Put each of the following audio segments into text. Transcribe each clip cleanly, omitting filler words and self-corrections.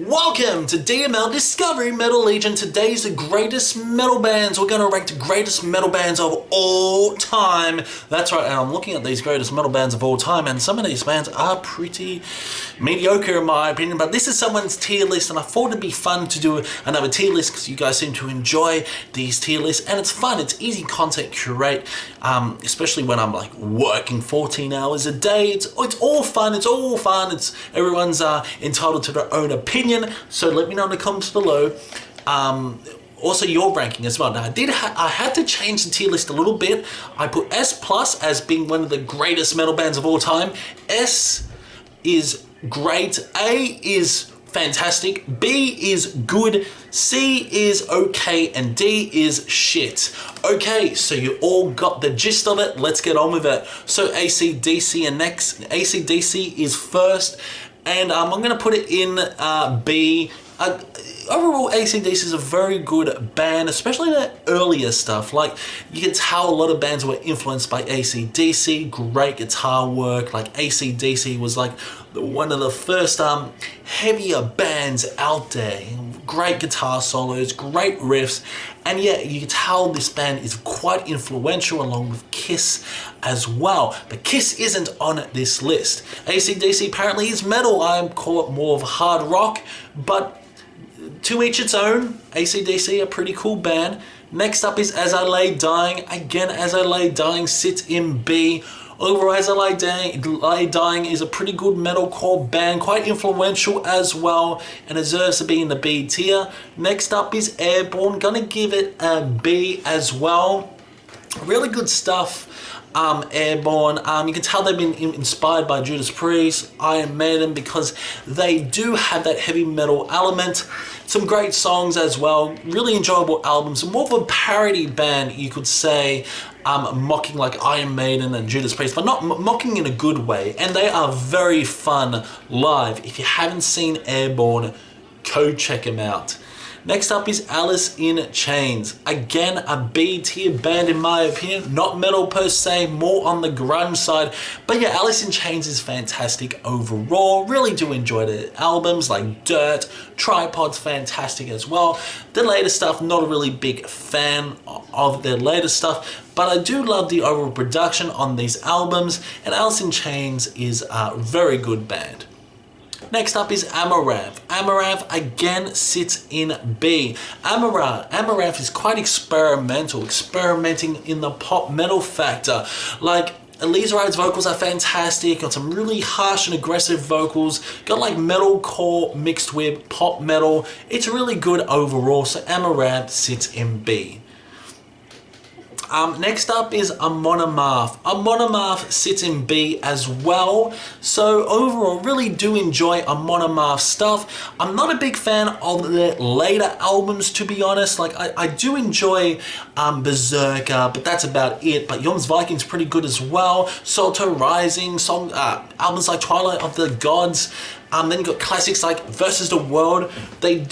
Welcome to DML Discovery Metal Legion. Today's the greatest metal bands. We're going to rank the greatest metal bands of all time. That's right, and I'm looking at these greatest metal bands of all time, and some of these bands are pretty mediocre in my opinion, but this is someone's tier list, and I thought it'd be fun to do another tier list because you guys seem to enjoy these tier lists, and it's fun. It's easy content to curate, especially when I'm like working 14 hours a day. It's all fun. It's everyone's entitled to their own opinion. So let me know in the comments below. Also your ranking as well. Now I had to change the tier list a little bit. I put S plus as being one of the greatest metal bands of all time. S is great. A is fantastic. B is good. C is okay. And D is shit. Okay, so you all got the gist of it. Let's get on with it. So ACDC and next. ACDC is first. And I'm going to put it in B. Overall, ACDC is a very good band, especially the earlier stuff. Like, you can tell a lot of bands were influenced by ACDC. Great guitar work. Like, ACDC was like one of the first heavier bands out there. Great guitar solos, great riffs. And yeah, you can tell this band is quite influential along with Kiss as well. But Kiss isn't on this list. ACDC apparently is metal. I call it more of hard rock, but to each its own. ACDC, a pretty cool band. Next up is As I Lay Dying. Again, As I Lay Dying sits in B. Overall, As I Lay Dying is a pretty good metalcore band, quite influential as well, and deserves to be in the B tier. Next up is Airborne, gonna give it a B as well. Really good stuff. Airborne, you can tell they've been inspired by Judas Priest, Iron Maiden, because they do have that heavy metal element. Some great songs as well, really enjoyable albums, more of a parody band you could say, mocking like Iron Maiden and Judas Priest, but not mocking in a good way, and they are very fun live. If you haven't seen Airborne, go check them out. Next up is Alice in Chains. Again, a B tier band in my opinion. Not metal per se, more on the grunge side. But yeah, Alice in Chains is fantastic overall. Really do enjoy the albums like Dirt, Tripod's fantastic as well. The latest stuff, not a really big fan of their latest stuff, but I do love the overall production on these albums, and Alice in Chains is a very good band. Next up is Amaranth. Amaranth again sits in B. Amaranth is quite experimenting in the pop metal factor. Like, Elisa Ride's vocals are fantastic, got some really harsh and aggressive vocals, got like metalcore mixed with pop metal. It's really good overall, so Amaranth sits in B. Next up is Amaranth. Amaranth sits in B as well. So overall, really do enjoy Amaranth stuff. I'm not a big fan of their later albums, to be honest. Like, I do enjoy Berserker, but that's about it. But Yom's Viking's pretty good as well. Salto Rising, albums like Twilight of the Gods. Then you got classics like Versus the World. They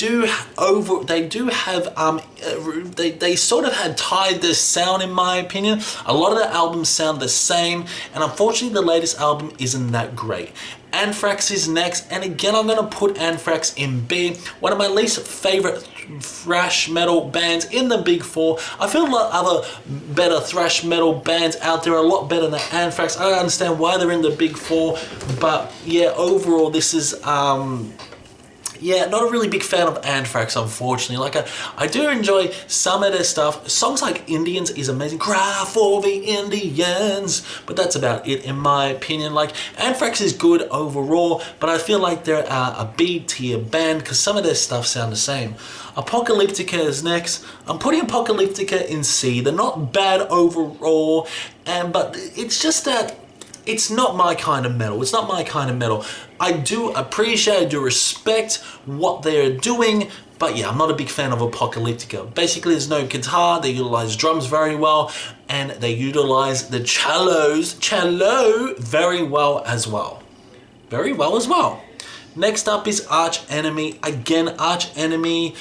sort of had tied their sound in my opinion. A lot of the albums sound the same, and unfortunately the latest album isn't that great. Anthrax is next, and again I'm gonna put Anthrax in B. One of my least favorite thrash metal bands in the big four. I feel a lot of other better thrash metal bands out there, a lot better than Anthrax. I don't understand why they're in the big four, but yeah, overall this is yeah, not a really big fan of Anthrax, unfortunately. Like, I do enjoy some of their stuff. Songs like Indians is amazing. Cry for the Indians. But that's about it, in my opinion. Like, Anthrax is good overall, but I feel like they're a B tier band because some of their stuff sound the same. Apocalyptica is next. I'm putting Apocalyptica in C. They're not bad overall, but it's just that it's not my kind of metal. It's not my kind of metal. I do appreciate, I do respect what they're doing, but yeah, I'm not a big fan of Apocalyptica. Basically, there's no guitar, they utilize drums very well, and they utilize the cello very well as well. Very well as well. Next up is Arch Enemy. Again, Arch Enemy,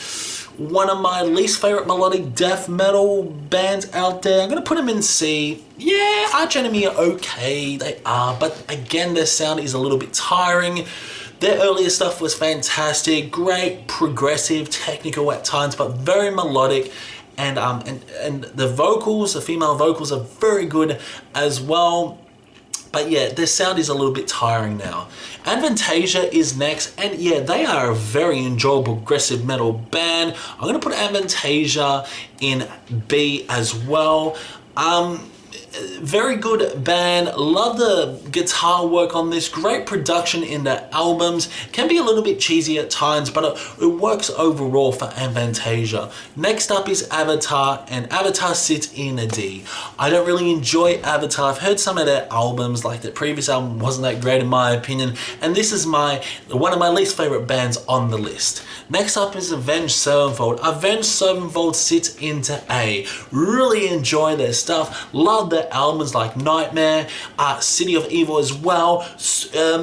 one of my least favorite melodic death metal bands out there. I'm gonna put them in C. Yeah, Arch Enemy are okay, they are, but again, their sound is a little bit tiring. Their earlier stuff was fantastic, great, progressive, technical at times, but very melodic. And the vocals, the female vocals are very good as well. But yeah, their sound is a little bit tiring now. Advantasia is next, and yeah, they are a very enjoyable progressive metal band. I'm gonna put Advantasia in B as well. Very good band. Love the guitar work on this. Great production in the albums. Can be a little bit cheesy at times, but it works overall for Advantasia. Next up is Avatar, and Avatar sits in a D. I don't really enjoy Avatar. I've heard some of their albums, like their previous album wasn't that great in my opinion, and this is one of my least favorite bands on the list. Next up is Avenged Sevenfold. Avenged Sevenfold sits into A. Really enjoy their stuff. Love their albums like Nightmare, City of Evil as well,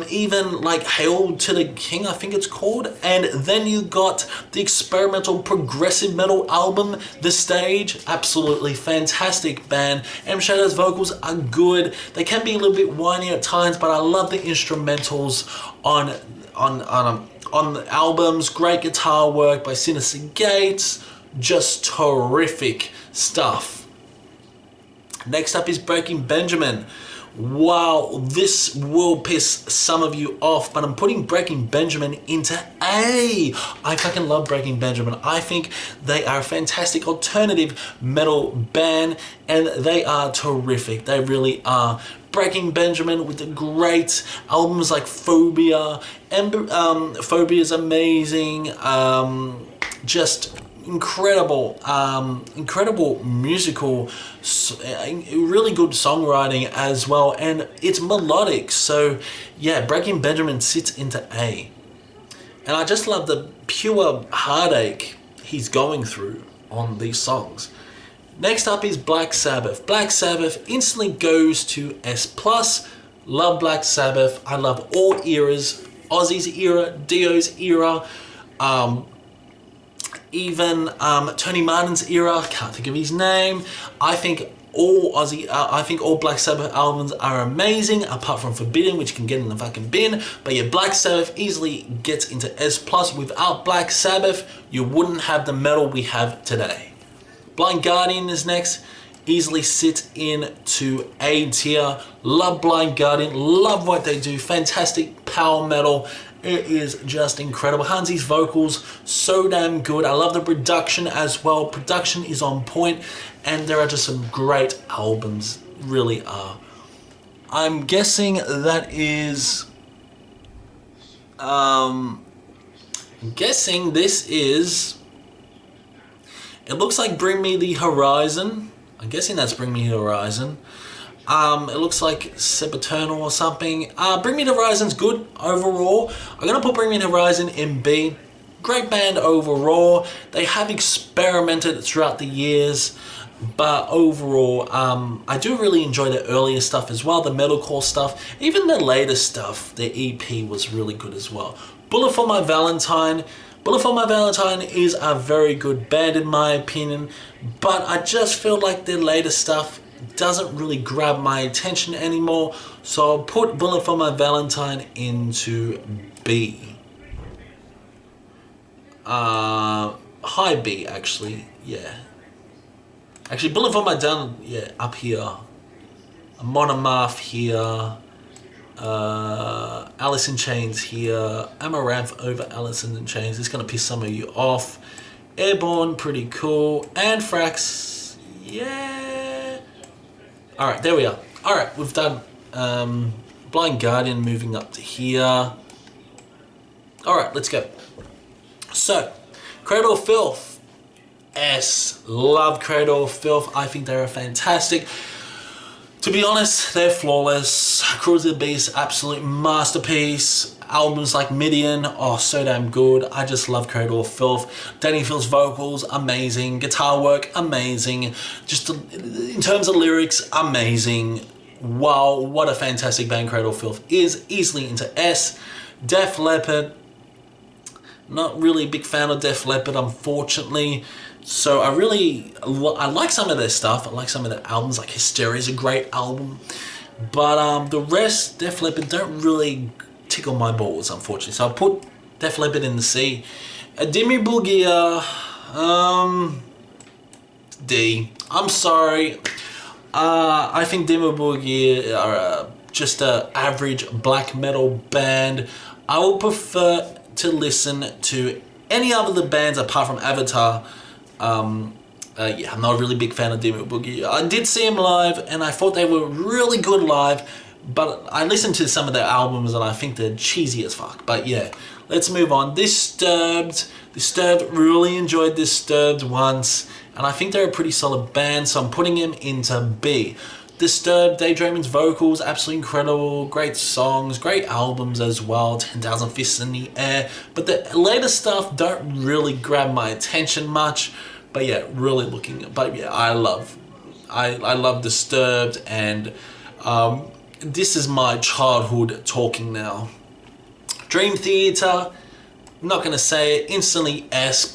even like Hail to the King, I think it's called. And then you got the experimental progressive metal album, The Stage. Absolutely fantastic band. M Shadow's vocals are good. They can be a little bit whiny at times, but I love the instrumentals on the albums. Great guitar work by Sinister Gates. Just terrific stuff. Next up is Breaking Benjamin. Wow, this will piss some of you off, but I'm putting Breaking Benjamin into A. I fucking love Breaking Benjamin. I think they are a fantastic alternative metal band, and they are terrific. They really are. Breaking Benjamin with the great albums like Phobia. Phobia is amazing. Just incredible musical, really good songwriting as well, and it's melodic. So yeah, Breaking Benjamin sits into A. And I just love the pure heartache he's going through on these songs. Next up is Black Sabbath. Black Sabbath instantly goes to S+. Love Black Sabbath. I love all eras. Ozzy's era, Dio's era, even Tony Martin's era. Can't think of his name. I think all Black Sabbath albums are amazing, apart from Forbidden, which can get in the fucking bin. But yeah, Black Sabbath easily gets into S+. Without Black Sabbath, you wouldn't have the metal we have today. Blind Guardian is next. Easily sits into A tier. Love Blind Guardian. Love what they do. Fantastic power metal. It is just incredible. Hansi's vocals, so damn good. I love the production as well. Production is on point, and there are just some great albums. Really are. I'm guessing that is... guessing this is... It looks like Bring Me the Horizon. I'm guessing that's Bring Me the Horizon. It looks like Sempiternal or something. Bring Me the Horizon's good overall. I'm gonna put Bring Me the Horizon in B. Great band overall. They have experimented throughout the years, but overall, I do really enjoy their earlier stuff as well, the metalcore stuff. Even their later stuff, their EP was really good as well. Bullet for My Valentine. Bullet for My Valentine is a very good band in my opinion, but I just feel like their later stuff doesn't really grab my attention anymore, so I'll put Bullet for My Valentine into B. High B actually, yeah. Actually, Bullet for My Valentine, yeah, up here. Monomath here. Alice in Chains here. Amaranth over Alice in Chains. It's gonna piss some of you off. Airborne, pretty cool. Anthrax, yeah. Alright, there we are. Alright, we've done Blind Guardian moving up to here. Alright, let's go. So, Cradle of Filth. S. Love Cradle of Filth. I think they're fantastic. To be honest, they're flawless. Cruise of the Beast, absolute masterpiece. Albums like Midian, oh, so damn good. I just love Cradle of Filth. Danny Phil's vocals, amazing. Guitar work, amazing. Just in terms of lyrics, amazing. Wow, what a fantastic band Cradle of Filth is. Easily into S. Def Leppard, not really a big fan of Def Leppard, unfortunately. So I like some of their stuff. I like some of their albums, like Hysteria is a great album. But the rest, Def Leppard, don't really tickle my balls, unfortunately. So I'll put Def Leppard in the C. Dimmu Borgir, D. I'm sorry. I think Dimmu Borgir are just an average black metal band. I would prefer to listen to any other bands apart from Avatar. Yeah, I'm not a really big fan of Dimmu Borgir. I did see them live, and I thought they were really good live, but I listened to some of their albums, and I think they're cheesy as fuck. But yeah, let's move on. Disturbed, really enjoyed Disturbed once, and I think they're a pretty solid band, so I'm putting them into B. Disturbed, Dave Draymond's vocals, absolutely incredible, great songs, great albums as well, 10,000 Fists in the Air, but the later stuff don't really grab my attention much, but yeah, really but yeah, I love Disturbed, and this is my childhood talking now. Dream Theater, I'm not gonna say it, instantly S+.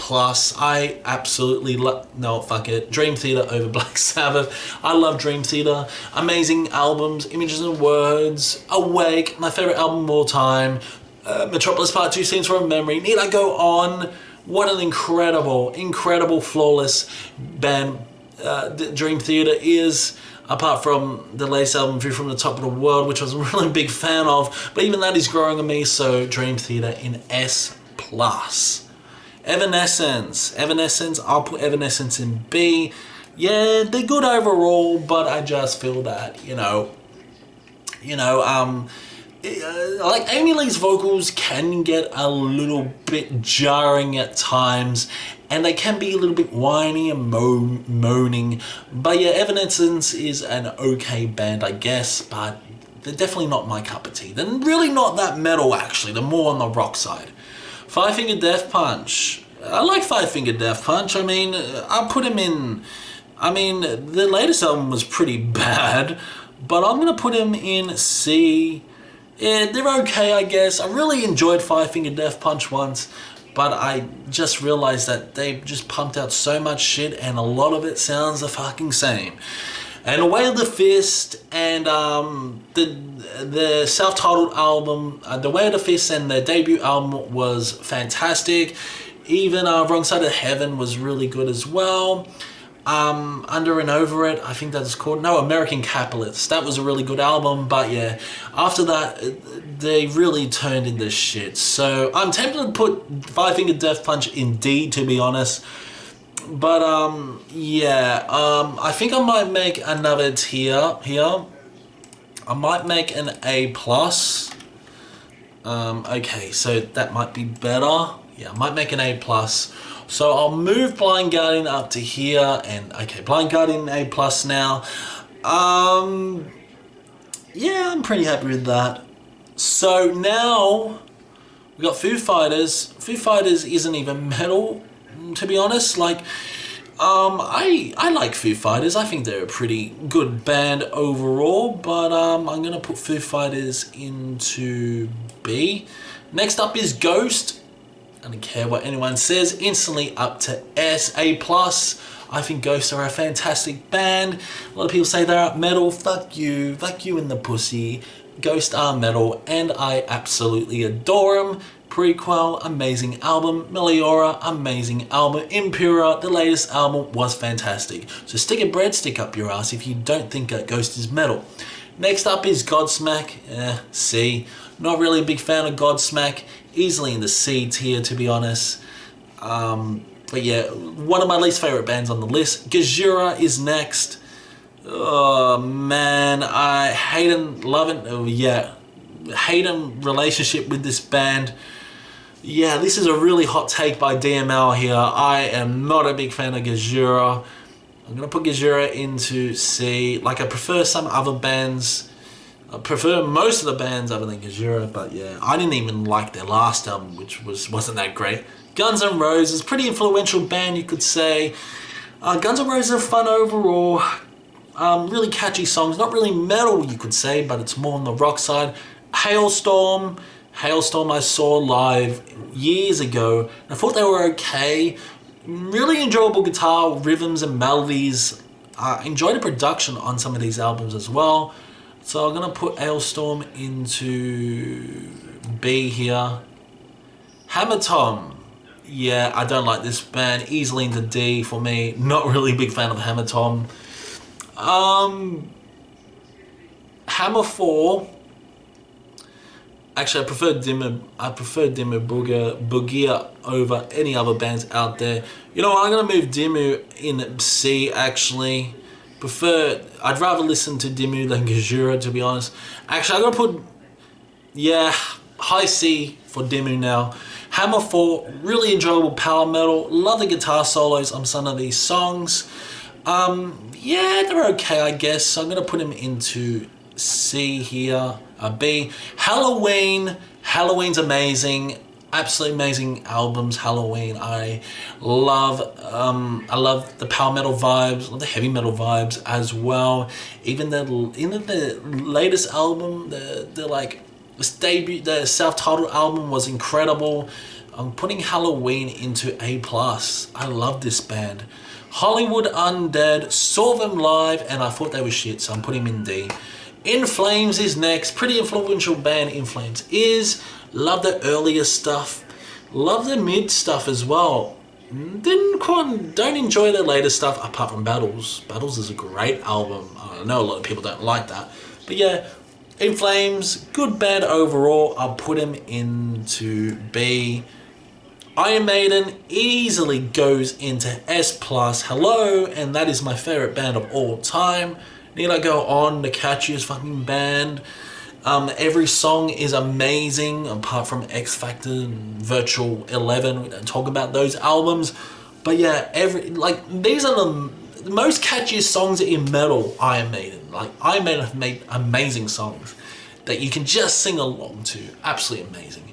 I absolutely no, fuck it. Dream Theater over Black Sabbath. I love Dream Theater. Amazing albums, Images and Words, Awake, my favorite album of all time, Metropolis Part 2, Scenes from Memory. Need I go on? What an incredible, flawless band Dream Theater is. Apart from the latest album, View from the Top of the World, which I was a really big fan of, but even that is growing on me, so Dream Theater in S+. Evanescence, I'll put Evanescence in B. Yeah, they're good overall, but I just feel that, like Amy Lee's vocals can get a little bit jarring at times, and they can be a little bit whiny and moaning. But yeah, Evanescence is an okay band, I guess, but they're definitely not my cup of tea. They're really not that metal, actually. They're more on the rock side. Five Finger Death Punch. I like Five Finger Death Punch. I mean, I'll put him in... I mean, the latest album was pretty bad, but I'm going to put him in C. Yeah, they're okay, I guess. I really enjoyed Five Finger Death Punch once, but I just realized that they just pumped out so much shit, and a lot of it sounds the fucking same. And Away of the Fist and the self-titled album, The Way of the Fist and their debut album was fantastic. Even Wrong Side of Heaven was really good as well. Under and Over It, I think that's called. No, American Capitalist. That was a really good album, but yeah, after that, they really turned into shit. So I'm tempted to put Five Finger Death Punch in D, to be honest. But yeah, I think I might make another tier here. I might make an A+. Okay, so that might be better. Yeah, I might make an A+. So I'll move Blind Guardian up to here, and okay, Blind Guardian A+ now. Yeah, I'm pretty happy with that. So now we got Foo Fighters. Foo Fighters isn't even metal, to be honest. Like, I like Foo Fighters. I think they're a pretty good band overall, but I'm gonna put Foo Fighters into B. Next up is Ghost. I don't care what anyone says, instantly up to S, A+. I think Ghosts are a fantastic band. A lot of people say they're metal. Fuck you in the pussy. Ghosts are metal, and I absolutely adore them. Prequel, amazing album. Meliora, amazing album. Impura, the latest album, was fantastic. So stick a breadstick up your ass if you don't think that Ghost is metal. Next up is Godsmack. C. Not really a big fan of Godsmack. Easily in the C tier, to be honest. But yeah, one of my least favorite bands on the list. Gajura is next. Oh man, I hate and love it. Oh yeah, hate and relationship with this band. Yeah, this is a really hot take by DML here. I am not a big fan of Gajura. I'm gonna put Gajura into C. Like, I prefer some other bands. I prefer most of the bands other than Gajura, but yeah, I didn't even like their last album, which wasn't that great. Guns N' Roses, pretty influential band, you could say. Guns N' Roses are fun overall. Really catchy songs, not really metal, you could say, but it's more on the rock side. Hailstorm I saw live years ago, and I thought they were okay. Really enjoyable guitar rhythms and melodies. Enjoyed the production on some of these albums as well. So I'm gonna put Hailstorm into B here. Hammer Tom. Yeah, I don't like this band. Easily into D for me. Not really a big fan of Hammer Tom. Hammer 4. Actually, I prefer Dimmu Borgir over any other bands out there. You know what, I'm gonna move Dimmu in C actually. I'd rather listen to Dimmu than Gajura, to be honest. Actually, I'm gonna put, yeah, high C for Dimmu now. Hammer 4, really enjoyable power metal. Love the guitar solos on some of these songs. Yeah, they're okay, I guess. So I'm gonna put him into C here. B. Halloween's amazing. Absolutely amazing albums. Halloween. I love the power metal vibes, love the heavy metal vibes as well. Even the latest album, the self-titled album was incredible. I'm putting Halloween into A+. I love this band. Hollywood Undead, saw them live and I thought they were shit, so I'm putting them in D. In Flames is next. Pretty influential band In Flames is. Love the earlier stuff. Love the mid stuff as well. Don't enjoy the later stuff apart from Battles. Battles is a great album. I know a lot of people don't like that. But yeah, In Flames, good band overall. I'll put him into B. Iron Maiden easily goes into S+. Hello, and that is my favorite band of all time. Need I go on? The catchiest fucking band. Every song is amazing, apart from X Factor and Virtual 11. We don't talk about those albums, but yeah, these are the most catchiest songs in metal. Iron Maiden, Iron Maiden have made amazing songs that you can just sing along to. Absolutely amazing.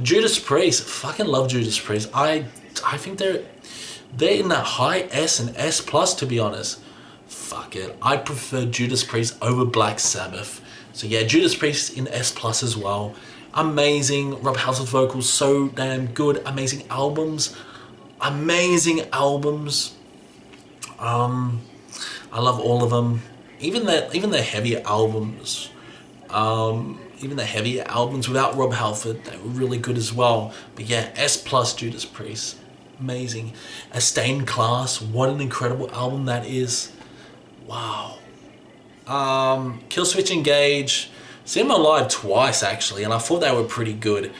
Judas Priest, fucking love Judas Priest. I think they're in that high S and S+, to be honest. Fuck it. I prefer Judas Priest over Black Sabbath. So yeah, Judas Priest in S+ as well. Amazing. Rob Halford's vocals so damn good. Amazing albums. I love all of them. Even the heavier albums. Even the heavier albums without Rob Halford, they were really good as well. But yeah, S+ Judas Priest. Amazing. A Stained Class. What an incredible album that is. Wow. Killswitch Engage. Seen them live twice actually, and I thought they were pretty good.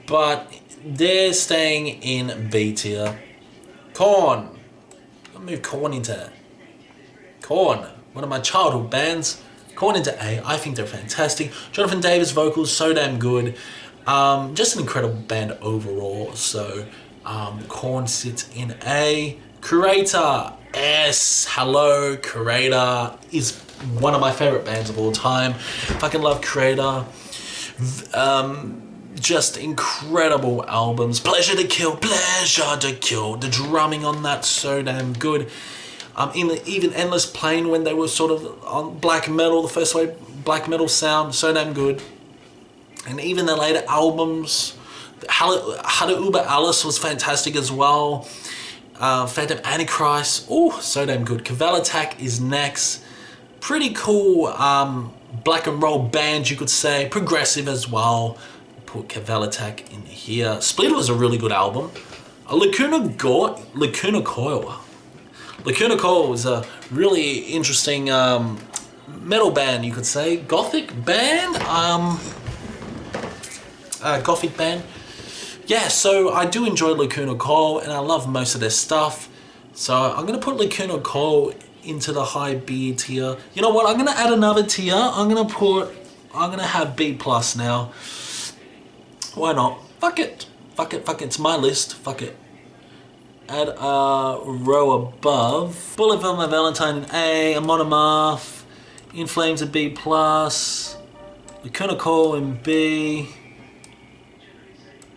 But they're staying in B tier. Korn. I'll move Korn into Korn. One of my childhood bands. Korn into A. I think they're fantastic. Jonathan Davis vocals so damn good. Just an incredible band overall. So Korn sits in A. Creator. S. Hello, Creator is one of my favorite bands of all time. Fucking love Creator. Just incredible albums. Pleasure to Kill. The drumming on that so damn good. Even Endless Plane, when they were sort of on black metal, the first way black metal sound, so damn good. And even the later albums, Halle Über Alles was fantastic as well. Phantom Antichrist, oh, so damn good. Cavell Attack is next. Pretty cool black and roll band, you could say. Progressive as well. Put Cavell Attack in here. Split was a really good album. Lacuna Coil. Lacuna Coil was a really interesting metal band, you could say. Gothic band. Gothic band. Yeah, so I do enjoy Lacuna Coil and I love most of their stuff. So I'm going to put Lacuna Coil into the high B tier. You know what? I'm going to add another tier. I'm going to have B+ now. Why not? Fuck it. It's my list. Fuck it. Add a row above. Bullet for My Valentine in A. Amaranth. In Flames in B+. Lacuna Coil in B.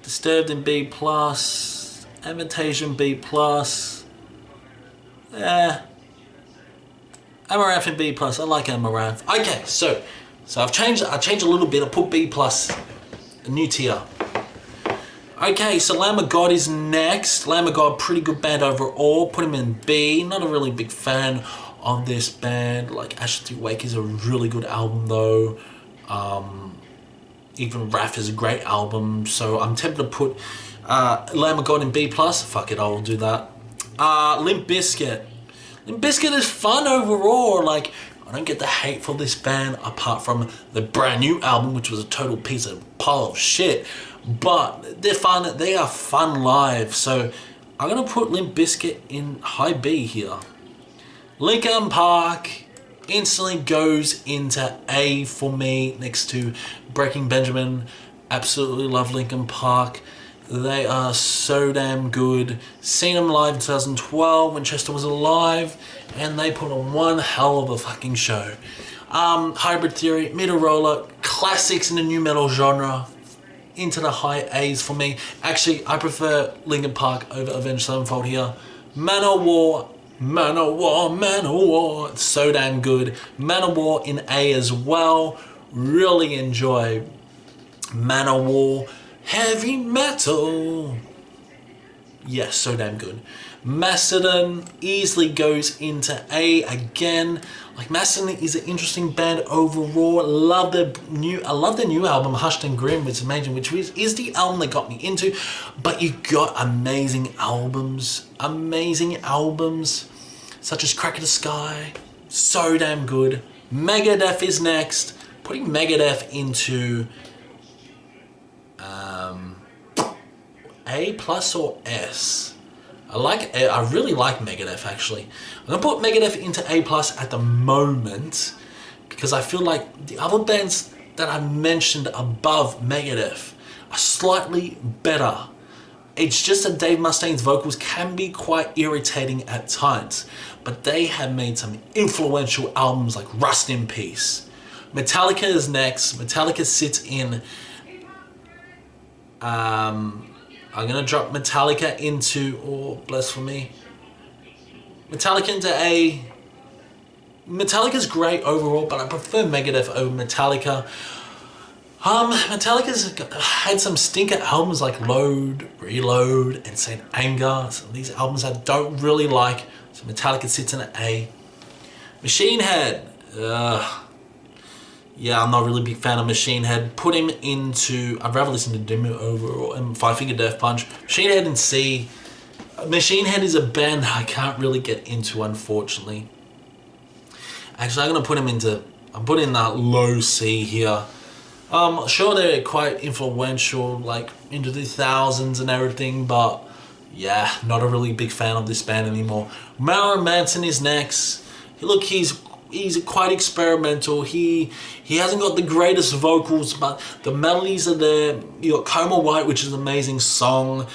Disturbed in B+, Avantasia in B+, Amaranth in B+, I like Amaranth. Okay, so I changed a little bit, I put B+, a new tier. Okay, so Lamb of God is next. Lamb of God, pretty good band overall, put him in B, not a really big fan of this band. Like Ashes to Wake is a really good album though. Even Wrath is a great album, so I'm tempted to put Lamb of God in B+. Fuck it, I will do that. Limp Bizkit. Limp Bizkit is fun overall. Like, I don't get the hate for this band apart from the brand new album, which was a total pile of shit. But they're fun. They are fun live. So I'm gonna put Limp Bizkit in high B here. Linkin Park instantly goes into A for me next to Breaking Benjamin. Absolutely love Linkin Park. They are so damn good. Seen them live in 2012 when Chester was alive, and they put on one hell of a fucking show. Hybrid Theory, Metal Roller, classics in the new metal genre, into the high A's for me. Actually, I prefer Linkin Park over Avenged Sevenfold here. Manowar, it's so damn good. Manowar in A as well. Really enjoy Manowar. Heavy metal. Yes, so damn good. Mastodon easily goes into A again. Like, Mastodon is an interesting band overall. I love their new album, Hushed and Grim, which is amazing, which is the album that got me into. But you got amazing albums, such as Crack of the Sky. So damn good. Megadeth is next. Putting Megadeth into A+ or S. I really like Megadeth, actually. I'm gonna put Megadeth into A+ at the moment because I feel like the other bands that I mentioned above Megadeth are slightly better. It's just that Dave Mustaine's vocals can be quite irritating at times, but they have made some influential albums like Rust in Peace. Metallica is next. Metallica sits in I'm gonna drop Metallica into, oh, bless for me. Metallica into A. Metallica's great overall, but I prefer Megadeth over Metallica. Metallica's had some stinker albums like Load, Reload, and Saint Anger. Some of these albums I don't really like, so Metallica sits in an A. Machine Head. Yeah, I'm not really a big fan of Machine Head. Put him into, I'd rather listen to Demo overall and Five Finger Death Punch. Machine Head in C. Machine Head is a band I can't really get into, unfortunately. Actually, I'm putting that low C here. Sure, they're quite influential, like into the thousands and everything, but yeah, not a really big fan of this band anymore. Marilyn Manson is next. Look, he's quite experimental. He hasn't got the greatest vocals, but the melodies are there. You got Coma White, which is an amazing song.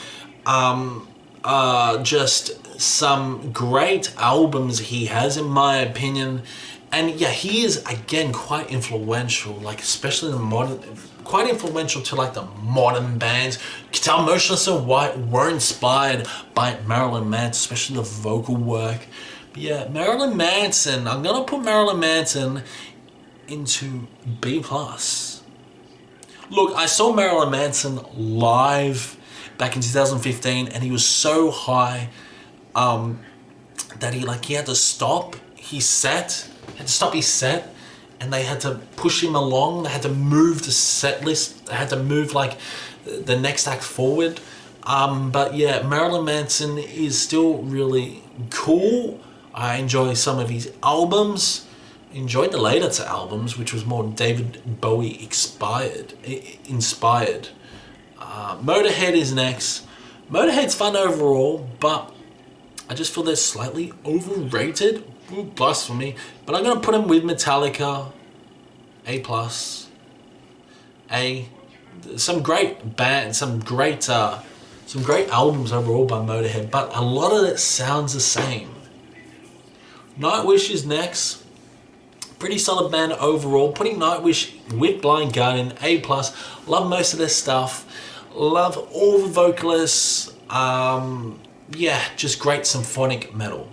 Just some great albums he has, in my opinion. And yeah, he is again quite influential, like especially the modern, quite influential to like the modern bands. Guitar Motionless and White were inspired by Marilyn Manson, especially the vocal work. But yeah, Marilyn Manson, I'm gonna put Marilyn Manson into B+. Look, I saw Marilyn Manson live back in 2015, and he was so high that he had to stop his set. And they had to push him along. They had to move the set list. They had to move like the next act forward. But yeah, Marilyn Manson is still really cool. I enjoy some of his albums. Enjoyed the later albums, which was more David Bowie inspired. Motorhead is next. Motorhead's fun overall, but I just feel they're slightly overrated. Ooh, blasphemy. But I'm gonna put him with Metallica, A+. Some great bands, some great albums overall by Motorhead, but a lot of it sounds the same. Nightwish is next. Pretty solid band overall. Putting Nightwish with Blind Guardian, A+. Love most of their stuff. Love all the vocalists. Yeah, just great symphonic metal.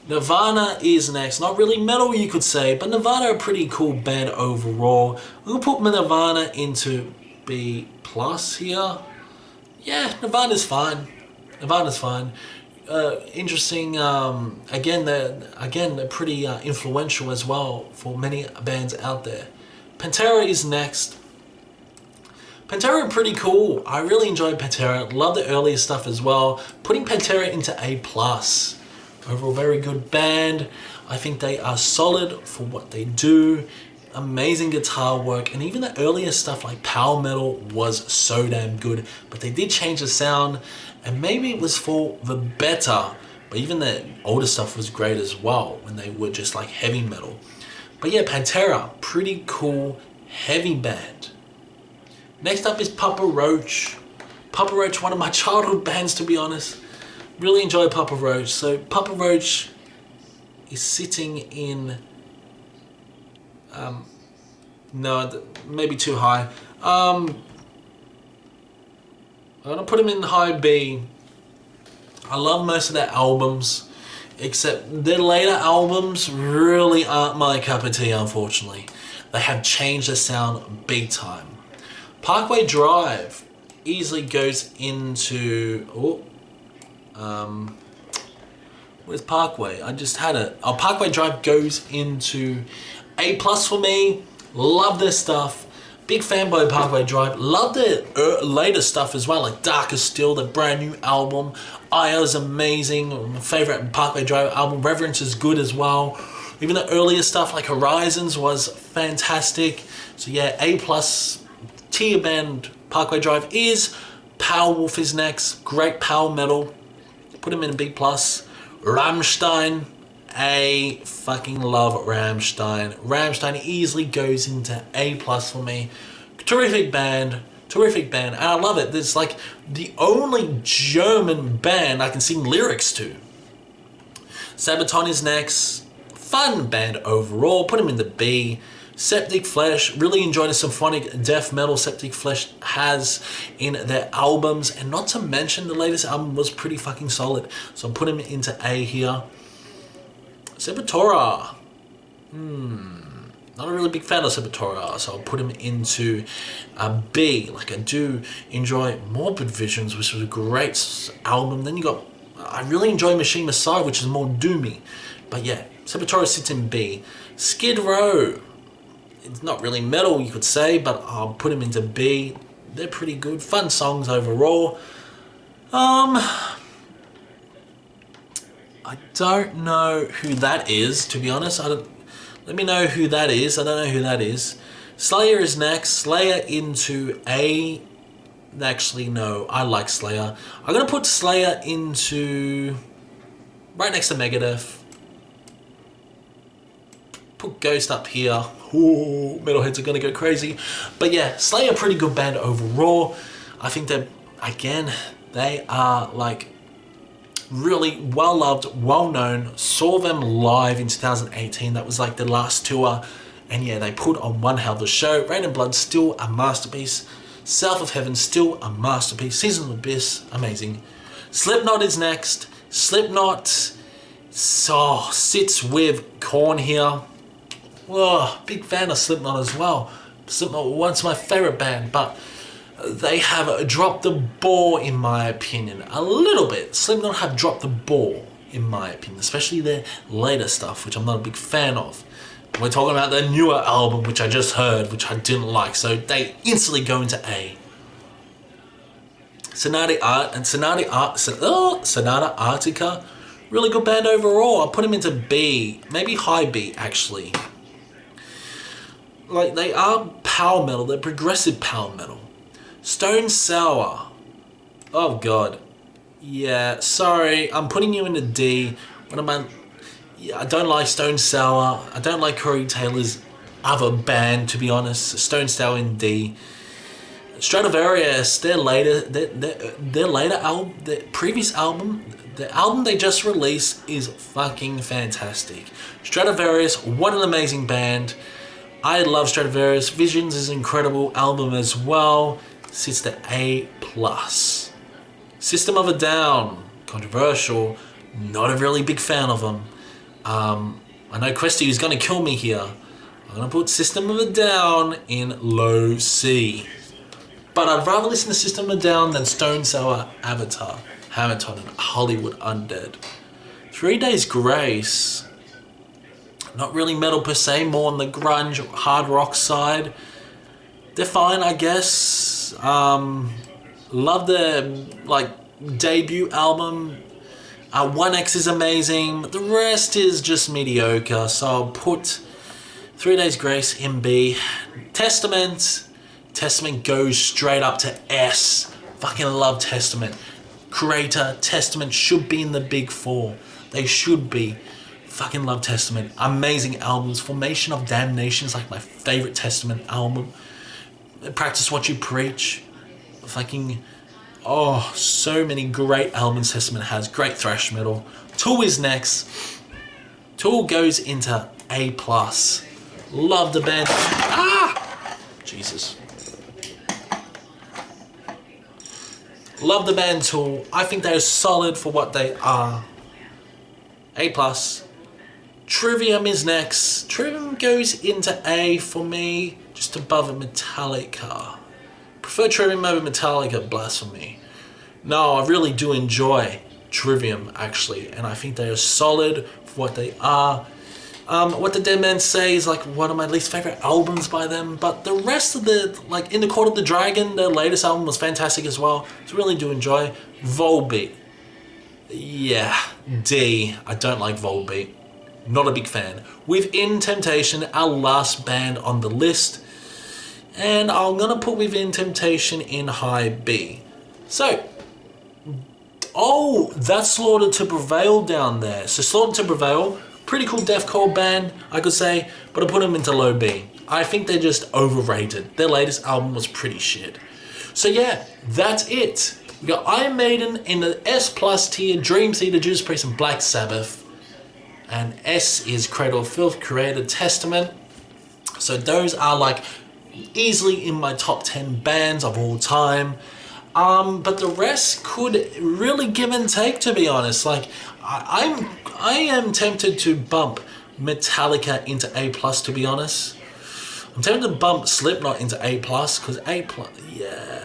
Nirvana is next. Not really metal, you could say, but Nirvana are a pretty cool band overall. We'll put Nirvana into B+ here. Yeah, Nirvana's fine. Interesting. Again, they're pretty influential as well for many bands out there. Pantera is next. Pantera are pretty cool. I really enjoyed Pantera. Love the earlier stuff as well. Putting Pantera into A+. Overall, very good band. I think they are solid for what they do. Amazing guitar work, and even the earlier stuff like power metal was so damn good. But they did change the sound, and maybe it was for the better. But even the older stuff was great as well when they were just like heavy metal. But yeah, Pantera, pretty cool heavy band. Next up is Papa Roach. Papa Roach, one of my childhood bands, to be honest. Really enjoy Papa Roach. So Papa Roach is sitting in, no, maybe too high. I'm gonna put him in high B. I love most of their albums, except their later albums really aren't my cup of tea, unfortunately. They have changed the sound big time. Parkway Drive easily goes into, where's Parkway? I just had it. Oh, Parkway Drive goes into A+ for me. Love their stuff. Big fanboy of Parkway Drive. Love their later stuff as well, like Darker Still, the brand new album. IO is amazing. My favorite Parkway Drive album. Reverence is good as well. Even the earlier stuff like Horizons was fantastic. So yeah, A+ tier band Parkway Drive is. Powerwolf is next. Great power metal. Put him in B+. Rammstein. I fucking love Rammstein. Rammstein easily goes into A+ for me. Terrific band. And I love it. It's like the only German band I can sing lyrics to. Sabbath is next. Fun band overall. Put him in the B. Septicflesh, really enjoyed the symphonic death metal Septicflesh has in their albums, and not to mention the latest album was pretty fucking solid, so I'll put him into A here. Sepultura, not a really big fan of Sepultura, so I'll put him into a B. Like, I do enjoy Morbid Visions, which was a great album. Then you got, I really enjoy Machine Messiah, which is more doomy, but yeah, Sepultura sits in B. Skid Row, it's not really metal, you could say, but I'll put them into B. They're pretty good. Fun songs overall. I don't know who that is, to be honest. Let me know who that is. I don't know who that is. Slayer is next. Slayer into A. Actually, no. I like Slayer. I'm going to put Slayer into right next to Megadeth. Put Ghost up here. Ooh, metalheads are gonna go crazy. But yeah, Slayer, pretty good band overall. I think that, again, they are like really well loved, well known. Saw them live in 2018. That was like the last tour. And yeah, they put on one hell of a show. Rain and Blood, still a masterpiece. South of Heaven, still a masterpiece. Season of Abyss, amazing. Slipknot is next. Slipknot sits with Korn here. Oh, big fan of Slipknot as well. Slipknot was once my favorite band, but they have dropped the ball in my opinion. A little bit. Slipknot have dropped the ball in my opinion, especially their later stuff, which I'm not a big fan of. We're talking about their newer album, which I just heard, which I didn't like, so they instantly go into A. Sonata Arctica, really good band overall. I'll put them into B, maybe high B actually. Like, they are power metal, they're progressive power metal. Stone Sour, oh god, yeah, sorry, I'm putting you into D. I don't like Stone Sour, I don't like Corey Taylor's other band, to be honest. Stone Sour in D. Stratovarius, their later album, their previous album, the album they just released is fucking fantastic. Stratovarius, what an amazing band. I love Stratovarius. Visions is an incredible album as well. Sits to A+. System of a Down, controversial. Not a really big fan of them. I know Questy is going to kill me here. I'm going to put System of a Down in low C. But I'd rather listen to System of a Down than Stone Sour, Avatar, Hamilton, and Hollywood Undead. 3 Days Grace. Not really metal per se, more on the grunge, hard rock side. They're fine, I guess. Evanescence. Love their like debut album. 1X is amazing. The rest is just mediocre. So I'll put 3 Days Grace in B. Testament goes straight up to S. Fucking love Testament. Creator, Testament should be in the big 4. They should be. Fucking love Testament. Amazing albums. Formation of Damnation is like my favorite Testament album. Practice What You Preach. Fucking, oh, so many great albums Testament has. Great thrash metal. Tool is next. Tool goes into A+. Love the band. Ah! Jesus. Love the band Tool. I think they're solid for what they are. A+. Trivium is next. Trivium goes into A for me, just above Metallica. Prefer Trivium over Metallica, blasphemy. No, I really do enjoy Trivium, actually, and I think they are solid for what they are. What the Dead Man Say is like one of my least favorite albums by them, but the rest of the, like In the Court of the Dragon, their latest album was fantastic as well, so really do enjoy. Volbeat. Yeah, D. I don't like Volbeat. Not a big fan. Within Temptation, our last band on the list, and I'm gonna put Within Temptation in high B. So, oh, that's Slaughter to Prevail down there. So Slaughter to Prevail, pretty cool deathcore band, I could say, but I put them into low B. I think they're just overrated. Their latest album was pretty shit. So yeah, that's it. We got Iron Maiden in the S+ tier, Dream Theater, Judas Priest, and Black Sabbath. And S is Cradle of Filth, Creator, Testament. So those are like easily in my top 10 bands of all time. But the rest could really give and take, to be honest. Like I am tempted to bump Metallica into A+, to be honest. I'm tempted to bump Slipknot into A+, because A+, yeah.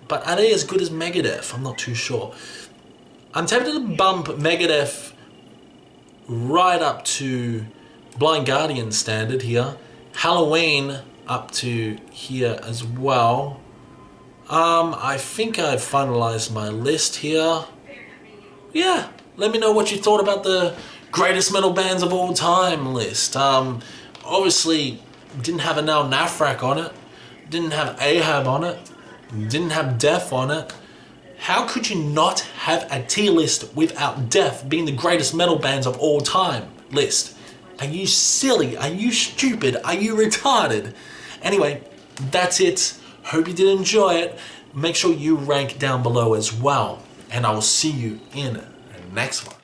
But are they as good as Megadeth? I'm not too sure. I'm tempted to bump Megadeth right up to Blind Guardian standard here. Halloween up to here as well. I think I've finalized my list here. Yeah, let me know what you thought about the greatest metal bands of all time list. Obviously, didn't have a Nal Nafrak on it. Didn't have Ahab on it. Didn't have Death on it. How could you not have a tier list without Death being the greatest metal bands of all time list? Are you silly? Are you stupid? Are you retarded? Anyway, that's it. Hope you did enjoy it. Make sure you rank down below as well. And I will see you in the next one.